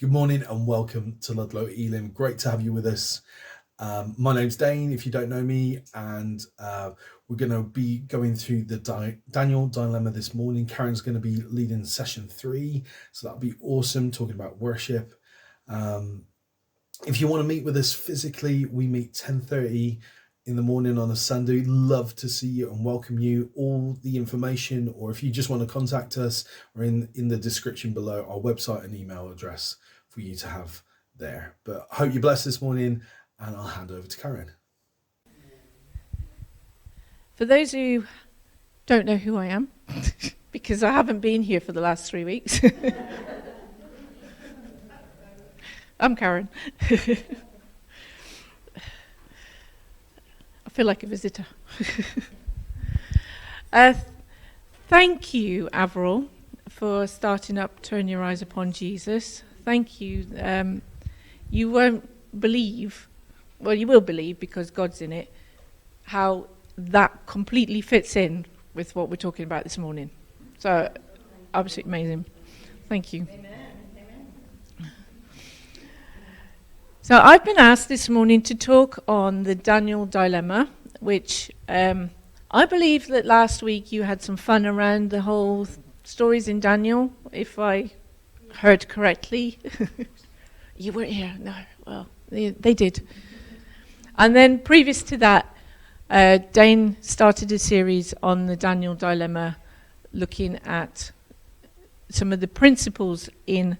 Good morning and welcome to Ludlow Elim. Great to have you with us. My name's Dane, if you don't know me, and we're going to be going through the Daniel dilemma this morning. Karen's going to be leading session 3, so that'll be awesome, talking about worship. If you want to meet with us physically, we meet 10:30 in the morning on a Sunday. Love to see you and welcome you. All the information, or if you just want to contact us, are in the description below, our website and email address for you to have there. But I hope you're blessed this morning, and I'll hand over to Karen. For those who don't know who I am, because I haven't been here for the last 3 weeks, I'm Karen. I feel like a visitor. Thank you, Avril, for starting up Turn Your Eyes Upon Jesus. Thank you. You won't believe, well, you will believe because God's in it, how that completely fits in with what we're talking about this morning. So, absolutely amazing. Thank you. Amen. So I've been asked this morning to talk on the Daniel dilemma, which I believe that last week you had some fun around the whole stories in Daniel, if I heard correctly. You weren't here? No. Well, they did. And then previous to that, Dane started a series on the Daniel dilemma, looking at some of the principles in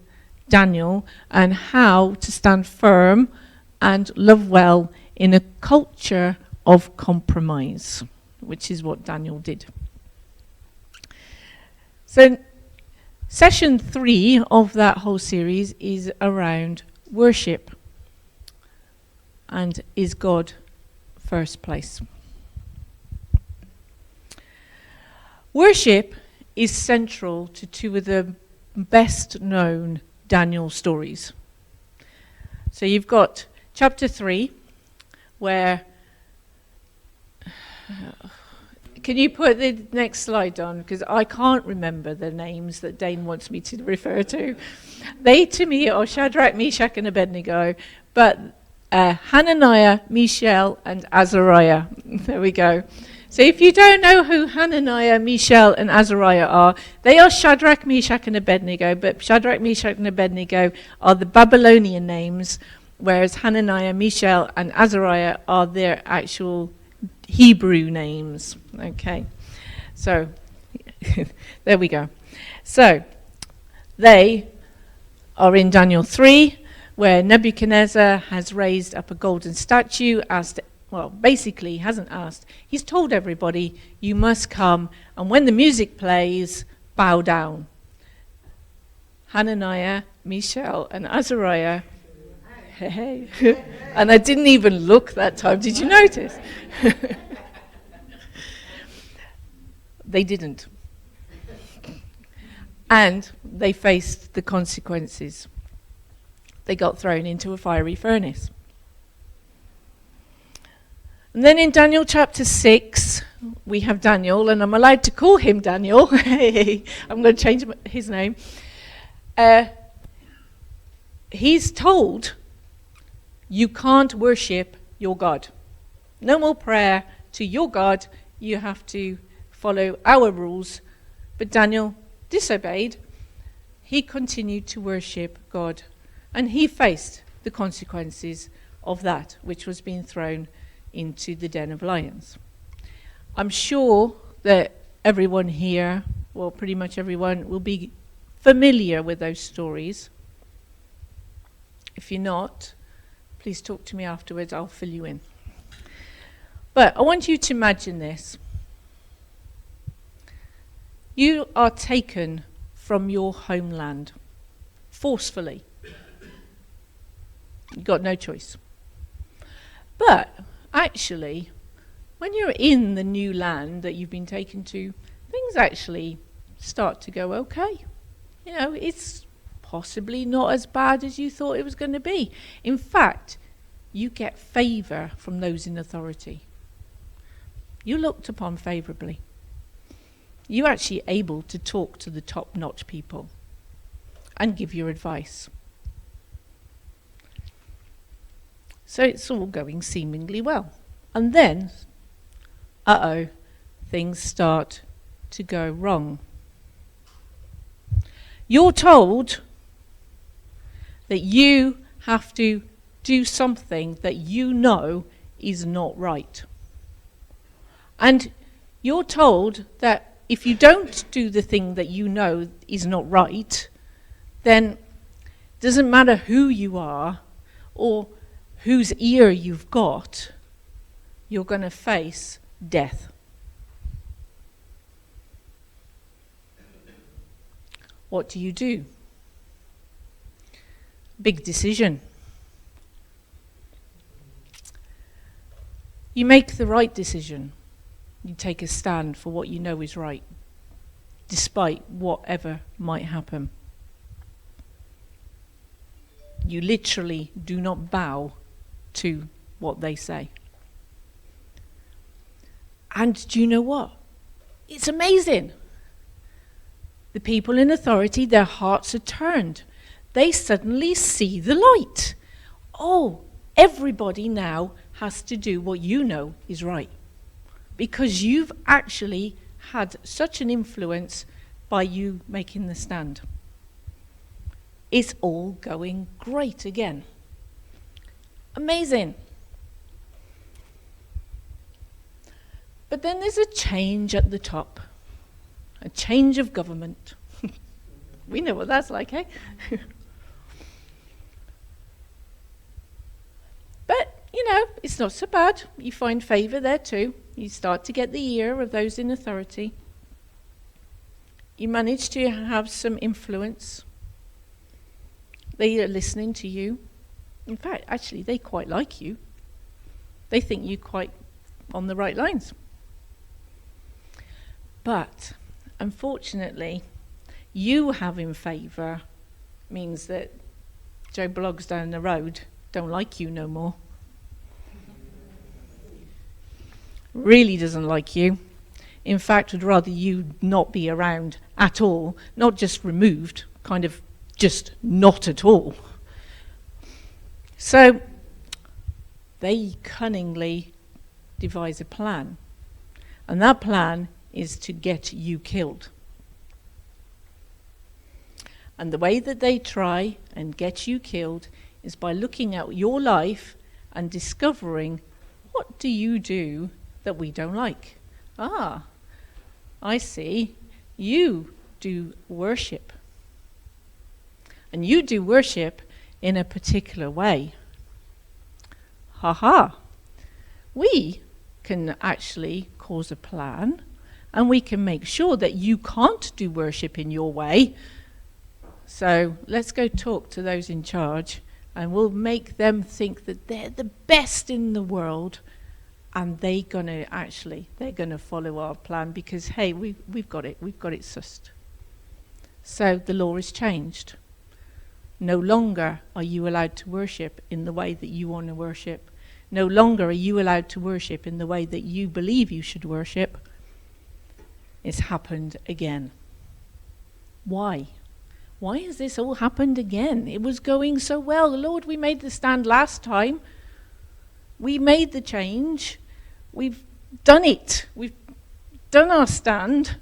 Daniel and how to stand firm and love well in a culture of compromise, which is what Daniel did. So session 3 of that whole series is around worship and is God first place. Worship is central to 2 of the best known Daniel stories. So you've got chapter 3, where can you put the next slide on? Because I can't remember the names that Dane wants me to refer to. They, to me, are Shadrach, Meshach, and Abednego, but Hananiah, Mishael, and Azariah. There we go. So if you don't know who Hananiah, Mishael, and Azariah are, they are Shadrach, Meshach, and Abednego, but Shadrach, Meshach, and Abednego are the Babylonian names, whereas Hananiah, Mishael, and Azariah are their actual Hebrew names. Okay, so there we go. So they are in Daniel 3, where Nebuchadnezzar has raised up a golden statue, basically he hasn't asked. He's told everybody, you must come, and when the music plays, bow down. Hananiah, Mishael, and Azariah. Hey. And I didn't even look that time. Did you notice? They didn't. And they faced the consequences. They got thrown into a fiery furnace. And then in Daniel chapter 6, we have Daniel, and I'm allowed to call him Daniel. I'm going to change his name. He's told, you can't worship your God. No more prayer to your God. You have to follow our rules. But Daniel disobeyed. He continued to worship God. And he faced the consequences of that, which was being thrown into the den of lions. I'm sure that everyone here, well, pretty much everyone, will be familiar with those stories. If you're not, please talk to me afterwards, I'll fill you in. But I want you to imagine this. You are taken from your homeland forcefully. You've got no choice. But actually, when you're in the new land that you've been taken to, things actually start to go okay. You know, it's possibly not as bad as you thought it was going to be. In fact, you get favour from those in authority. You're looked upon favourably. You're actually able to talk to the top-notch people and give your advice. So it's all going seemingly well. And then, things start to go wrong. You're told that you have to do something that you know is not right. And you're told that if you don't do the thing that you know is not right, then it doesn't matter who you are or whose ear you've got, you're going to face death. What do you do? Big decision. You make the right decision. You take a stand for what you know is right, despite whatever might happen. You literally do not bow to what they say. And do you know what? It's amazing. The people in authority, their hearts are turned. They suddenly see the light. Oh, everybody now has to do what you know is right. Because you've actually had such an influence by you making the stand. It's all going great again. Amazing. But then there's a change at the top. A change of government. We know what that's like, eh? But, it's not so bad. You find favour there too. You start to get the ear of those in authority. You manage to have some influence. They are listening to you. In fact, actually, they quite like you. They think you're quite on the right lines. But, unfortunately, you having favour means that Joe Bloggs down the road don't like you no more. Really doesn't like you. In fact, would rather you not be around at all, not just removed, kind of just not at all. So they cunningly devise a plan. And that plan is to get you killed. And the way that they try and get you killed is by looking at your life and discovering, what do you do that we don't like? Ah, I see. You do worship. And you do worship in a particular way. We can actually cause a plan, and we can make sure that you can't do worship in your way. So let's go talk to those in charge, and we'll make them think that they're the best in the world, and they're gonna follow our plan because, hey, we've got it sussed. So the law is changed. No longer are you allowed to worship in the way that you want to worship. No longer are you allowed to worship in the way that you believe you should worship. It's happened again. Why? Why has this all happened again? It was going so well. Lord, we made the stand last time. We made the change. We've done it. We've done our stand.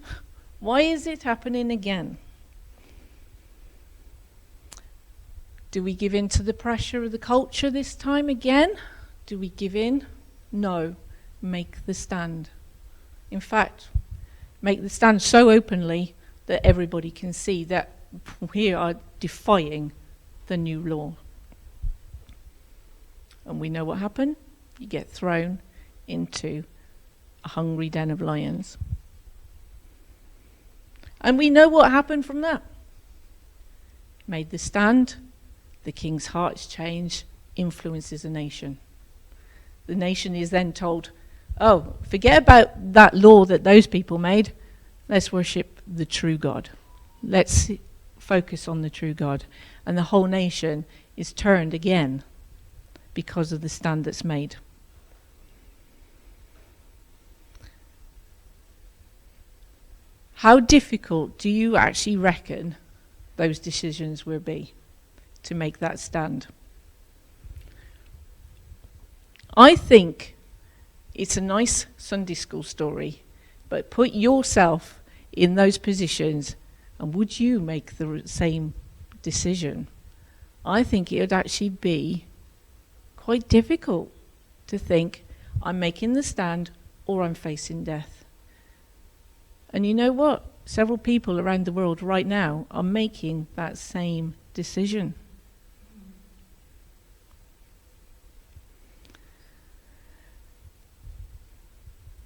Why is it happening again? Do we give in to the pressure of the culture this time again? Do we give in? No. Make the stand. In fact, make the stand so openly that everybody can see that we are defying the new law. And we know what happened. You get thrown into a hungry den of lions. And we know what happened from that. Made the stand. The king's heart's change influences a nation. The nation is then told, oh, forget about that law that those people made. Let's worship the true God. Let's focus on the true God. And the whole nation is turned again because of the stand that's made. How difficult do you actually reckon those decisions will be to make that stand? I think it's a nice Sunday school story, but put yourself in those positions, and would you make the same decision? I think it would actually be quite difficult to think, I'm making the stand or I'm facing death. And you know what? Several people around the world right now are making that same decision.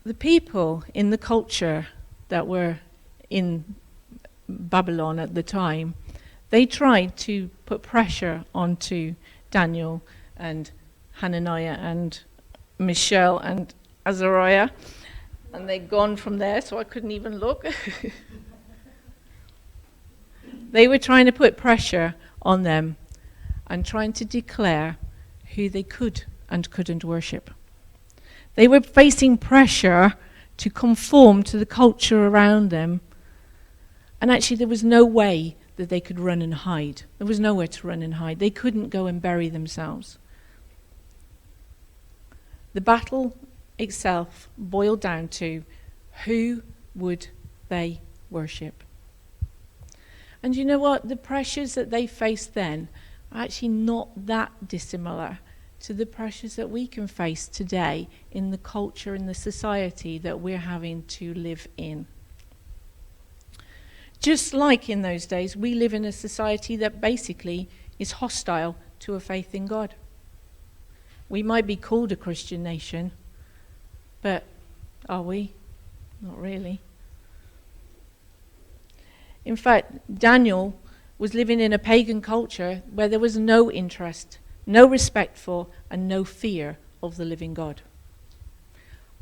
The people in the culture that were in Babylon at the time, they tried to put pressure onto Daniel and Hananiah and Mishael and Azariah, and they'd gone from there, so I couldn't even look. They were trying to put pressure on them and trying to declare who they could and couldn't worship. They were facing pressure to conform to the culture around them, and actually there was no way that they could run and hide. There was nowhere to run and hide. They couldn't go and bury themselves. The battle itself boiled down to who would they worship. And you know what? The pressures that they faced then are actually not that dissimilar to the pressures that we can face today in the culture and the society that we're having to live in. Just like in those days, we live in a society that basically is hostile to a faith in God. We might be called a Christian nation, but are we? Not really. In fact, Daniel was living in a pagan culture where there was no interest, no respect for, and no fear of the living God.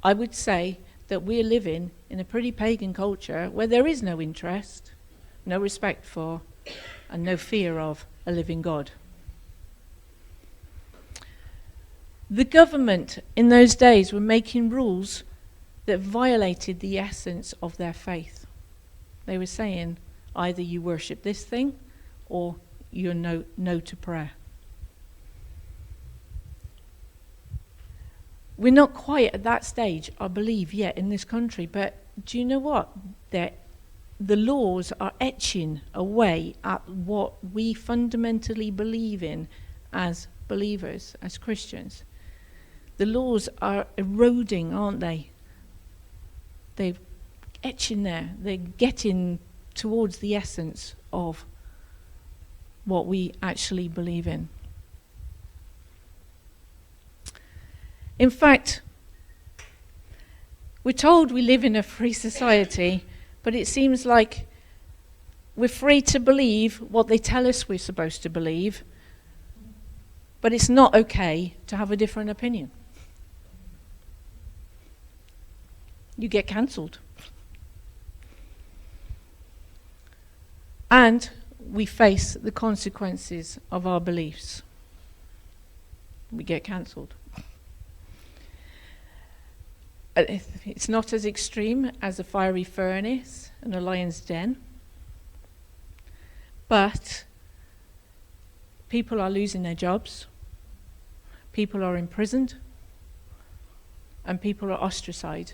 I would say that we're living in a pretty pagan culture where there is no interest, no respect for, and no fear of a living God. The government in those days were making rules that violated the essence of their faith. They were saying, either you worship this thing or you're no to prayer. We're not quite at that stage, I believe, yet in this country, but do you know what? The laws are etching away at what we fundamentally believe in as believers, as Christians. The laws are eroding, aren't they? They're etching there. They're getting towards the essence of what we actually believe in. In fact, we're told we live in a free society, but it seems like we're free to believe what they tell us we're supposed to believe, but it's not okay to have a different opinion. You get cancelled. And we face the consequences of our beliefs. We get cancelled. It's not as extreme as a fiery furnace and a lion's den, but people are losing their jobs, people are imprisoned, and people are ostracized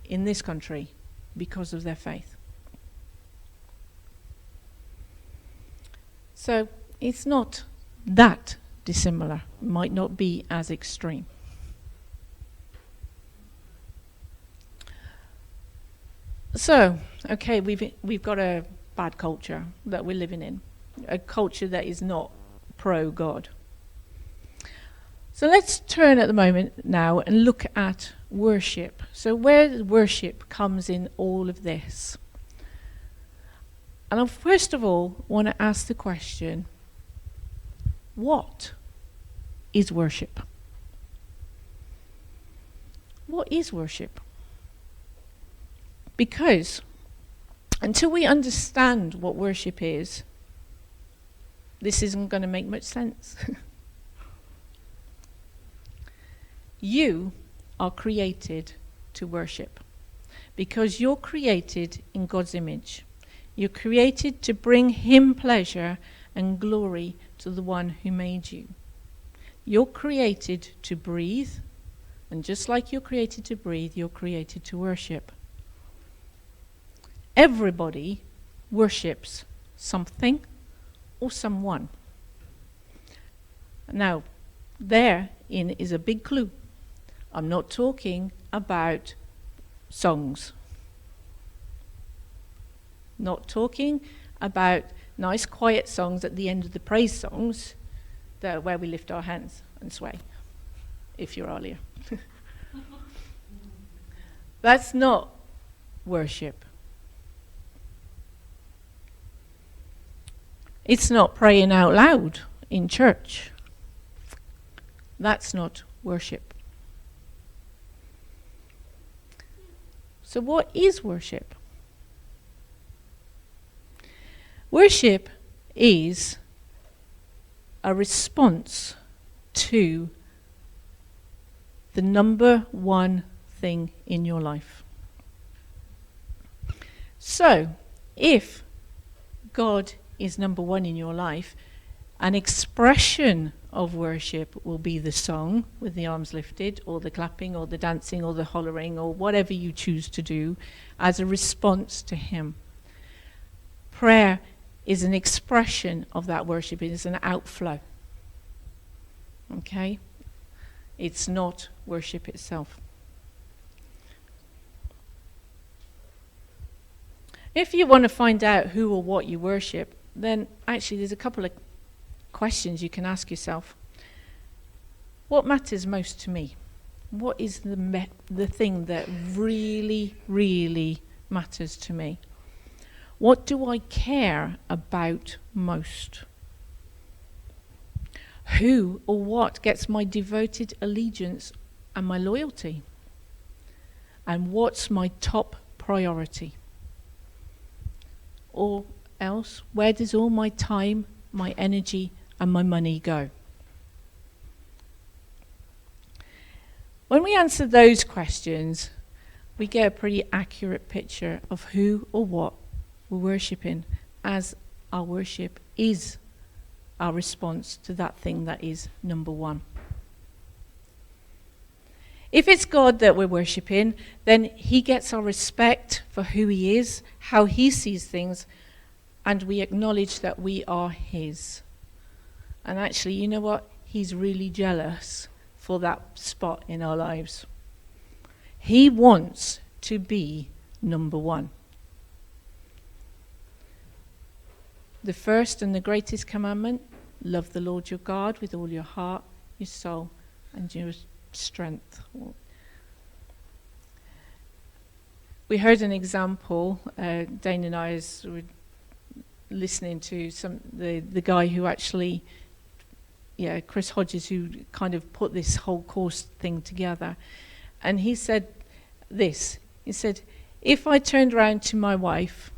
in this country because of their faith. So it's not that dissimilar, might not be as extreme. So, okay, we've got a bad culture that we're living in, a culture that is not pro-God. So let's turn at the moment now and look at worship. So where worship comes in all of this. And I first of all want to ask the question, what is worship? What is worship? Because until we understand what worship is, this isn't going to make much sense. You are created to worship because you're created in God's image. You're created to bring Him pleasure and glory to the one who made you. You're created to breathe, And just like you're created to breathe, you're created to worship. Everybody worships something or someone. Now, therein is a big clue. I'm not talking about songs. Not talking about nice quiet songs at the end of the praise songs where we lift our hands and sway, if you're earlier. That's not worship. It's not praying out loud in church. That's not worship. So what is worship? Worship is a response to the number one thing in your life. So, if God is number one in your life, an expression of worship will be the song with the arms lifted, or the clapping, or the dancing, or the hollering, or whatever you choose to do as a response to Him. Prayer is an expression of that worship. It is an outflow. Okay? It's not worship itself. If you want to find out who or what you worship, then actually there's a couple of questions you can ask yourself. What matters most to me? What is the thing that really, really matters to me? What do I care about most? Who or what gets my devoted allegiance and my loyalty? And what's my top priority? Or else, where does all my time, my energy, and my money go? When we answer those questions, we get a pretty accurate picture of who or what we're worshipping, as our worship is our response to that thing that is number one. If it's God that we're worshipping, then He gets our respect for who He is, how He sees things, and we acknowledge that we are His. And actually, you know what? He's really jealous for that spot in our lives. He wants to be number one. The first and the greatest commandment, love the Lord your God with all your heart, your soul, and your strength. We heard an example. Dane and I were listening to the guy who actually, Chris Hodges, who kind of put this whole course thing together, and he said this. He said, if I turned around to my wife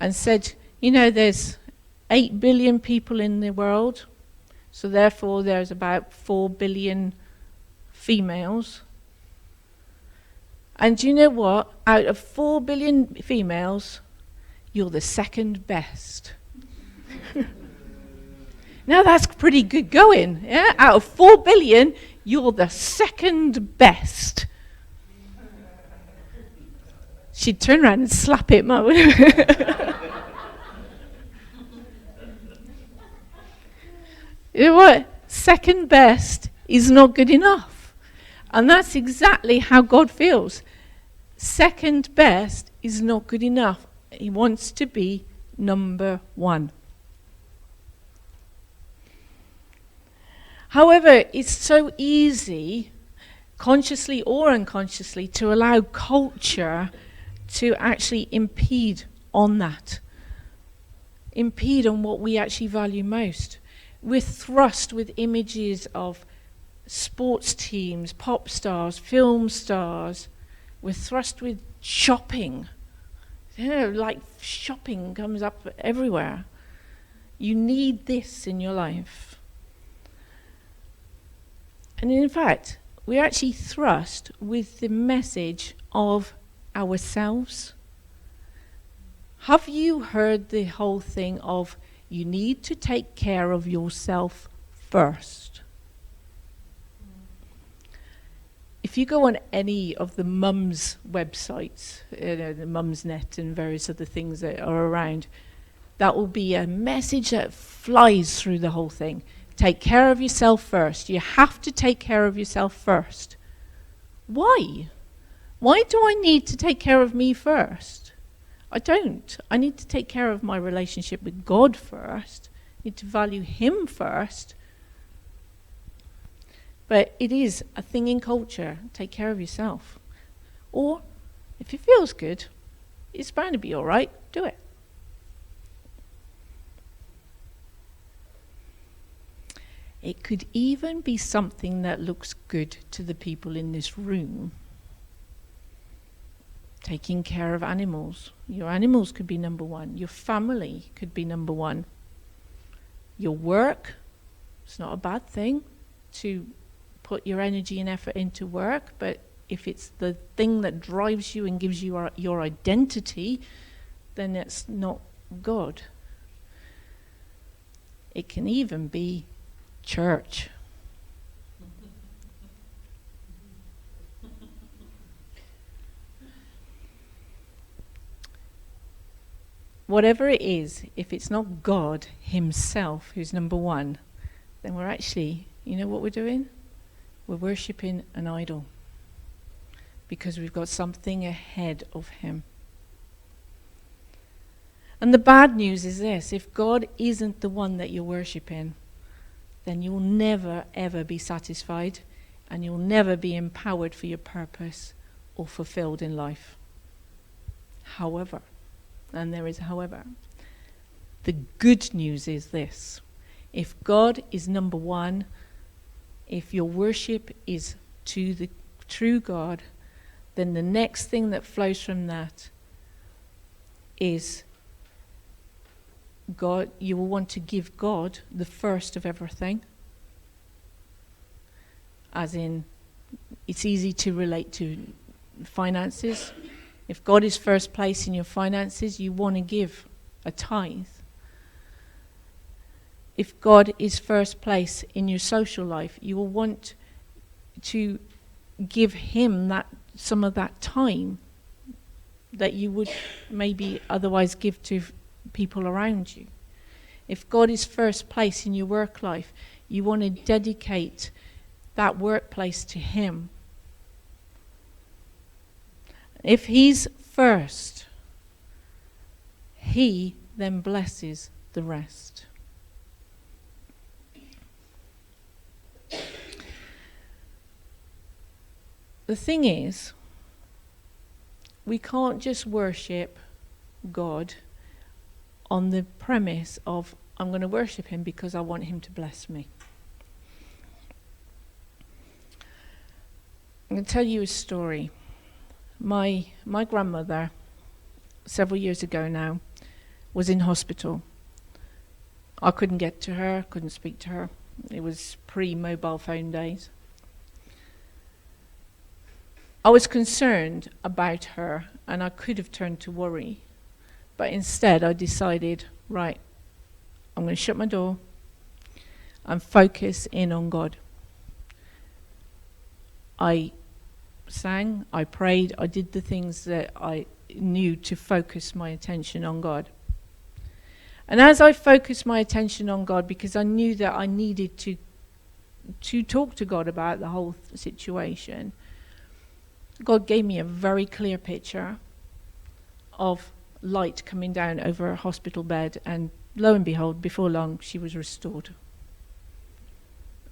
and said, there's 8 billion people in the world, so therefore there's about 4 billion females. And do you know what? Out of 4 billion females, you're the second best. Now that's pretty good going. Yeah? Out of 4 billion, you're the second best. She'd turn around and slap him. You know what? Second best is not good enough. And that's exactly how God feels. Second best is not good enough. He wants to be number one. However, it's so easy, consciously or unconsciously, to allow culture to actually impede on that. Impede on what we actually value most. We're thrust with images of sports teams, pop stars, film stars. We're thrust with shopping. Like shopping comes up everywhere. You need this in your life. And in fact, we're actually thrust with the message of ourselves. Have you heard the whole thing of you need to take care of yourself first? if you go on any of the mums websites, the Mumsnet and various other things that are around, that will be a message that flies through the whole thing. Take care of yourself first. You have to take care of yourself first. Why? Why do I need to take care of me first? I don't. I need to take care of my relationship with God first. I need to value Him first. But it is a thing in culture. Take care of yourself. Or, if it feels good, it's bound to be all right. Do it. It could even be something that looks good to the people in this room. Taking care of animals. Your animals could be number one. Your family could be number one. Your work, it's not a bad thing to put your energy and effort into work, but if it's the thing that drives you and gives you your identity, then it's not God. It can even be church. Whatever it is, if it's not God Himself who's number one, then we're actually, you know what we're doing? We're worshipping an idol because we've got something ahead of Him. And the bad news is this: if God isn't the one that you're worshipping, then you'll never ever be satisfied and you'll never be empowered for your purpose or fulfilled in life. However, and there is a however, the good news is this: if God is number one, if your worship is to the true God, then the next thing that flows from that is God. You will want to give God the first of everything. As in, it's easy to relate to finances. If God is first place in your finances, you want to give a tithe. If God is first place in your social life, you will want to give Him some of that time that you would maybe otherwise give to people around you. If God is first place in your work life, you want to dedicate that workplace to Him. If He's first, He then blesses the rest. The thing is, we can't just worship God on the premise of, I'm going to worship Him because I want Him to bless me. I'm going to tell you a story. My grandmother, several years ago now, was in hospital. I couldn't get to her, couldn't speak to her. It was pre-mobile phone days. I was concerned about her, and I could have turned to worry. But instead, I decided, right, I'm going to shut my door and focus in on God. I sang, I prayed, I did the things that I knew to focus my attention on God. And as I focused my attention on God, because I knew that I needed to talk to God about the whole situation, God gave me a very clear picture of light coming down over a hospital bed, and lo and behold, before long, she was restored.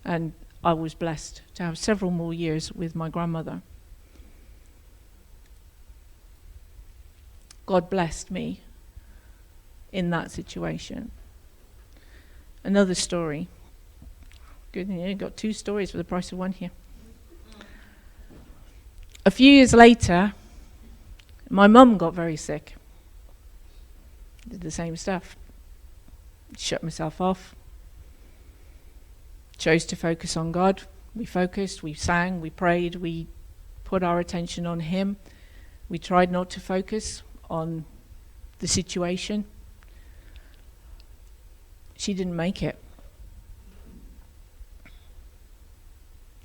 And I was blessed to have several more years with my grandmother. God blessed me in that situation. Another story. Good, you got two stories for the price of one here. A few years later, my mum got very sick. Did the same stuff. Shut myself off. Chose to focus on God. We focused, we sang, we prayed, we put our attention on Him. We tried not to focus on the situation. She didn't make it.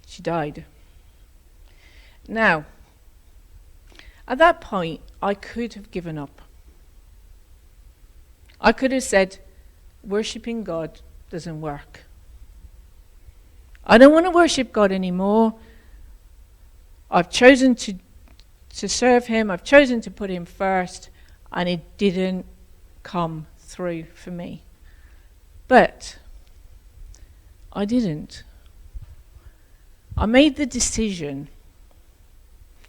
She died. Now, at that point, I could have given up. I could have said, worshipping God doesn't work. I don't want to worship God anymore. I've chosen to serve him. I've chosen to put him first, and it didn't come through for me. But I didn't. I made the decision,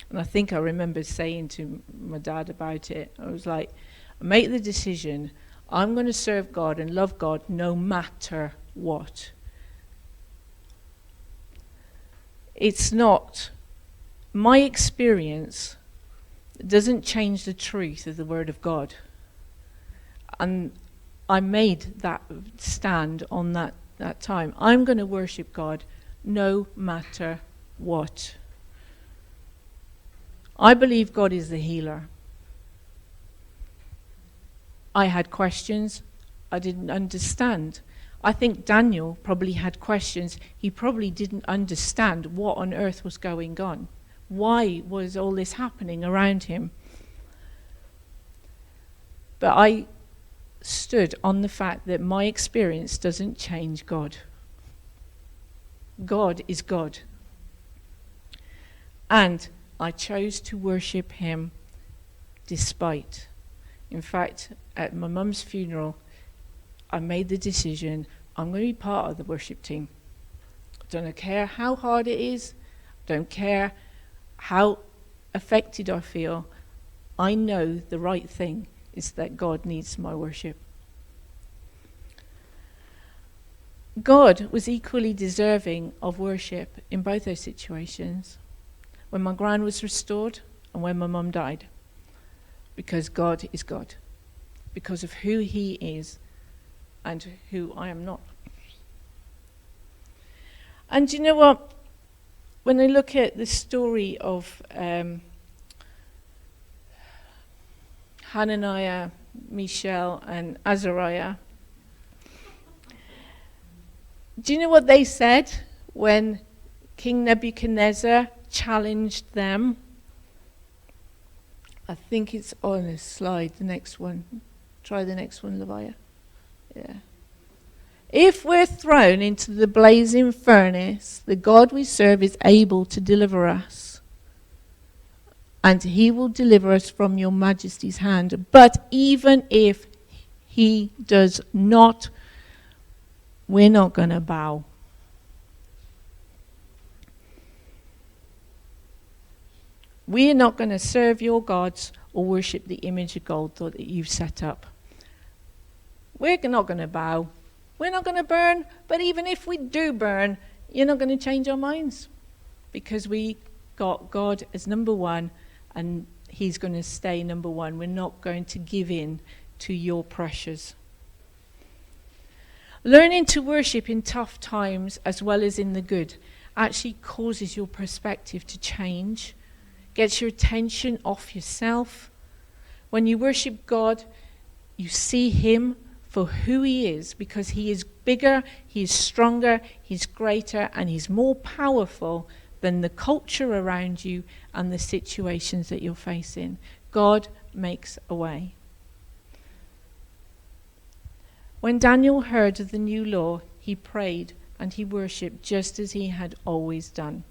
and I think I remember saying to my dad about it. I was like, I made the decision, I'm going to serve God and love God no matter what. It's not, my experience doesn't change the truth of the Word of God. And I made that stand on that time. I'm going to worship God no matter what. I believe God is the healer. I had questions. I didn't understand. I think Daniel probably had questions. He probably didn't understand what on earth was going on. Why was all this happening around him? But I stood on the fact that my experience doesn't change God. God is God. And I chose to worship him despite. In fact, at my mum's funeral, I made the decision, I'm going to be part of the worship team. Don't care how hard it is. Don't care how affected I feel. I know the right thing is that God needs my worship. God was equally deserving of worship in both those situations. When my gran was restored and when my mum died. Because God is God. Because of who he is and who I am not. And you know what? When I look at the story of Hananiah, Mishael, and Azariah, do you know what they said when King Nebuchadnezzar challenged them? I think it's on a slide, the next one. Try the next one, Levia. Yeah. If we're thrown into the blazing furnace, the God we serve is able to deliver us. And he will deliver us from your majesty's hand. But even if he does not, we're not going to bow. We are not going to serve your gods or worship the image of gold that you've set up. We're not going to bow. We're not going to burn. But even if we do burn, you're not going to change our minds. Because we got God as number one, and he's going to stay number one. We're not going to give in to your pressures. Learning to worship in tough times as well as in the good actually causes your perspective to change. Gets your attention off yourself. When you worship God, you see him for who he is, because he is bigger, he is stronger, he's greater, and he's more powerful than the culture around you and the situations that you're facing. God makes a way. When Daniel heard of the new law, he prayed and he worshipped just as he had always done.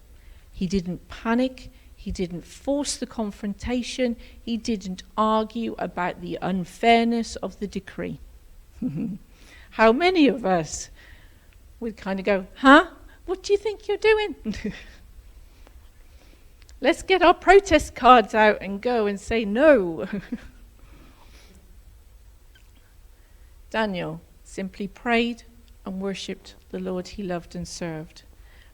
He didn't panic. He didn't force the confrontation. He didn't argue about the unfairness of the decree. How many of us would kind of go, huh? What do you think you're doing? Let's get our protest cards out and go and say no. Daniel simply prayed and worshipped the Lord he loved and served.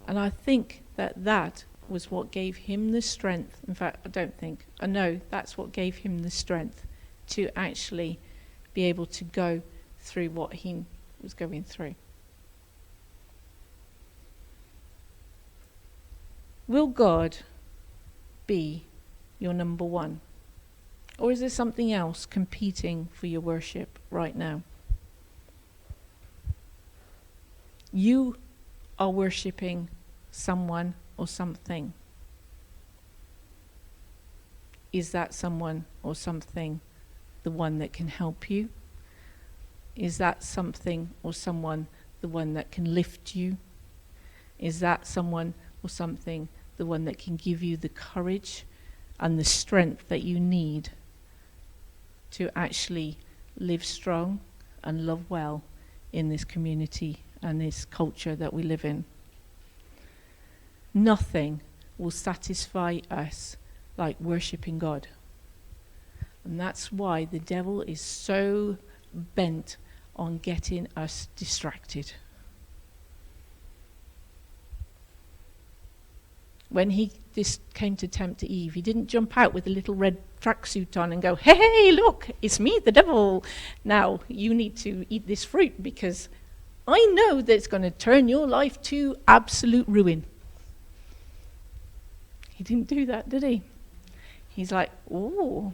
And I think that was what gave him the strength. In fact, I know that's what gave him the strength to actually be able to go through what he was going through. Will God be your number one? Or is there something else competing for your worship right now? You are worshipping someone or something. Is that someone or something the one that can help you? Is that something or someone the one that can lift you? Is that someone or something the one that can give you the courage and the strength that you need to actually live strong and love well in this community and this culture that we live in? Nothing will satisfy us like worshipping God. And that's why the devil is so bent on getting us distracted. When he came to tempt Eve, he didn't jump out with a little red tracksuit on and go, hey, look, it's me, the devil. Now, you need to eat this fruit because I know that it's going to turn your life to absolute ruin. He didn't do that, did he? He's like, oh,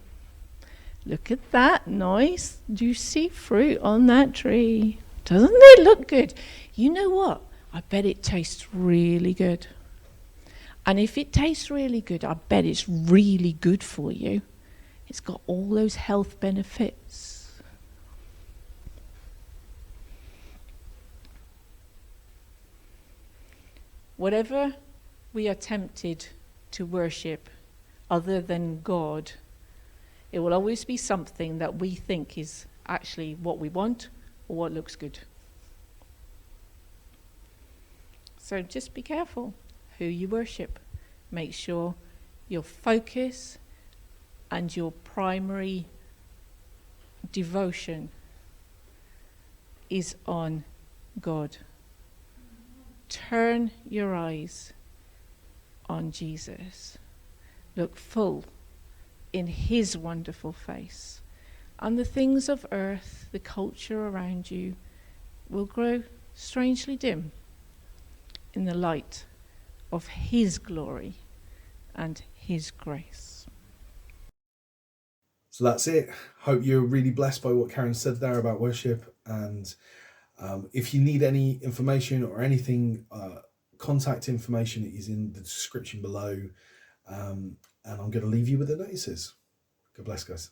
look at that nice, juicy fruit on that tree. Doesn't it look good? You know what? I bet it tastes really good. And if it tastes really good, I bet it's really good for you. It's got all those health benefits. Whatever we are tempted to worship other than God, it will always be something that we think is actually what we want or what looks good. So just be careful who you worship. Make sure your focus and your primary devotion is on God. Turn your eyes on Jesus. Look full in his wonderful face. And the things of earth, the culture around you, will grow strangely dim in the light of his glory and his grace. So that's it. Hope you're really blessed by what Karen said there about worship. And if you need any information or anything, contact information is in the description below. And I'm going to leave you with the notices. God bless, guys.